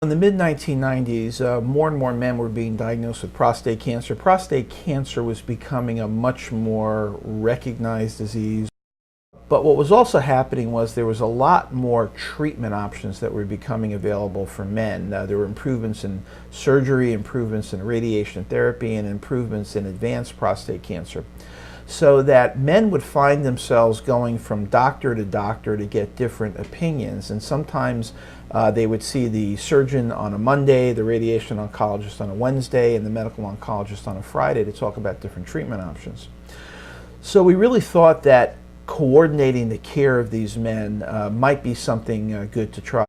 In the mid-1990s, more and more men were being diagnosed with prostate cancer. Prostate cancer was becoming a much more recognized disease. But what was also happening was there was a lot more treatment options that were becoming available for men. There were improvements in surgery, improvements in radiation therapy, and improvements in advanced prostate cancer. So that men would find themselves going from doctor to get different opinions, and sometimes they would see the surgeon on a Monday, the radiation oncologist on a Wednesday, and the medical oncologist on a Friday to talk about different treatment options. So we really thought that coordinating the care of these men might be something good to try.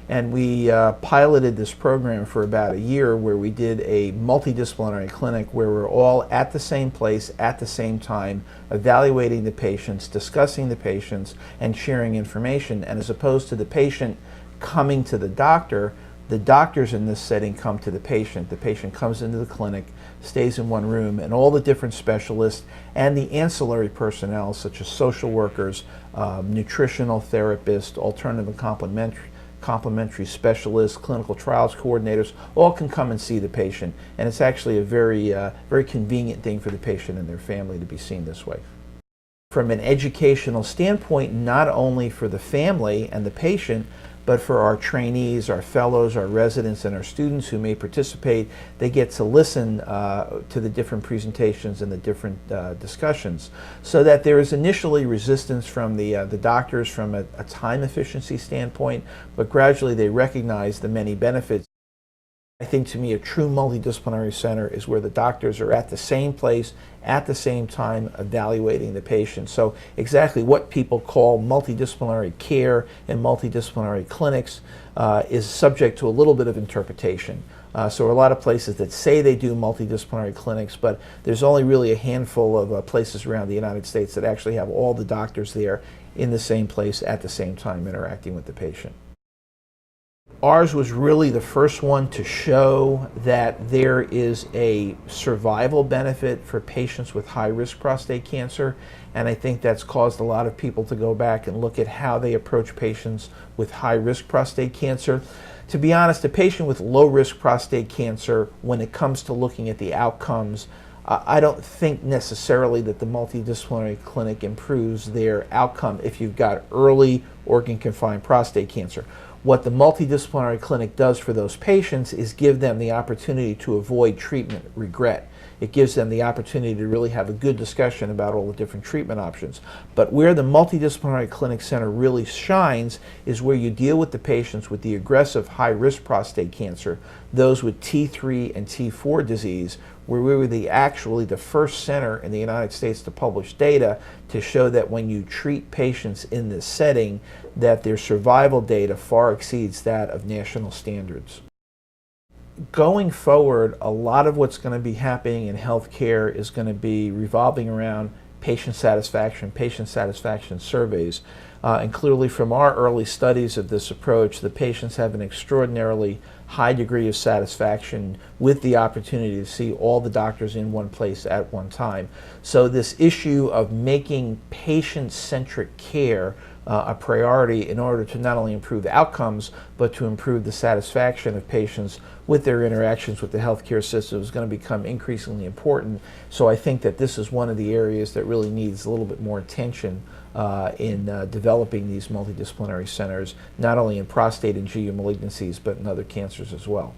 And we piloted this program for about a year where we did a multidisciplinary clinic where we're all at the same place at the same time, evaluating the patients, discussing the patients, and sharing information. And as opposed to the patient coming to the doctors in this setting come to the patient. The patient comes into the clinic, stays in one room, and all the different specialists and the ancillary personnel such as social workers, nutritional therapists, alternative and complementary specialists, clinical trials coordinators, all can come and see the patient. And it's actually a very convenient thing for the patient and their family to be seen this way. From an educational standpoint, not only for the family and the patient, but for our trainees, our fellows, our residents, and our students who may participate, they get to listen to the different presentations and the different discussions, so that there is initially resistance from the doctors from a time efficiency standpoint, but gradually they recognize the many benefits. I think to me a true multidisciplinary center is where the doctors are at the same place at the same time evaluating the patient. So exactly what people call multidisciplinary care and multidisciplinary clinics is subject to a little bit of interpretation. So there are a lot of places that say they do multidisciplinary clinics, but there's only really a handful of places around the United States that actually have all the doctors there in the same place at the same time interacting with the patient. Ours was really the first one to show that there is a survival benefit for patients with high-risk prostate cancer, and I think that's caused a lot of people to go back and look at how they approach patients with high-risk prostate cancer. To be honest, a patient with low-risk prostate cancer, when it comes to looking at the outcomes, I don't think necessarily that the multidisciplinary clinic improves their outcome if you've got early organ-confined prostate cancer. What the multidisciplinary clinic does for those patients is give them the opportunity to avoid treatment regret. It gives them the opportunity to really have a good discussion about all the different treatment options. But where the multidisciplinary clinic center really shines is where you deal with the patients with the aggressive high-risk prostate cancer, those with T3 and T4 disease, where we were actually the first center in the United States to publish data to show that when you treat patients in this setting, that their survival data far exceeds that of national standards. Going forward, a lot of what's going to be happening in healthcare is going to be revolving around patient satisfaction surveys. And clearly from our early studies of this approach, the patients have an extraordinarily high degree of satisfaction with the opportunity to see all the doctors in one place at one time. So this issue of making patient-centric care a priority in order to not only improve outcomes, but to improve the satisfaction of patients with their interactions with the healthcare system is going to become increasingly important. So I think that this is one of the areas that really needs a little bit more attention in developing these multidisciplinary centers, not only in prostate and GU malignancies, but in other cancers as well.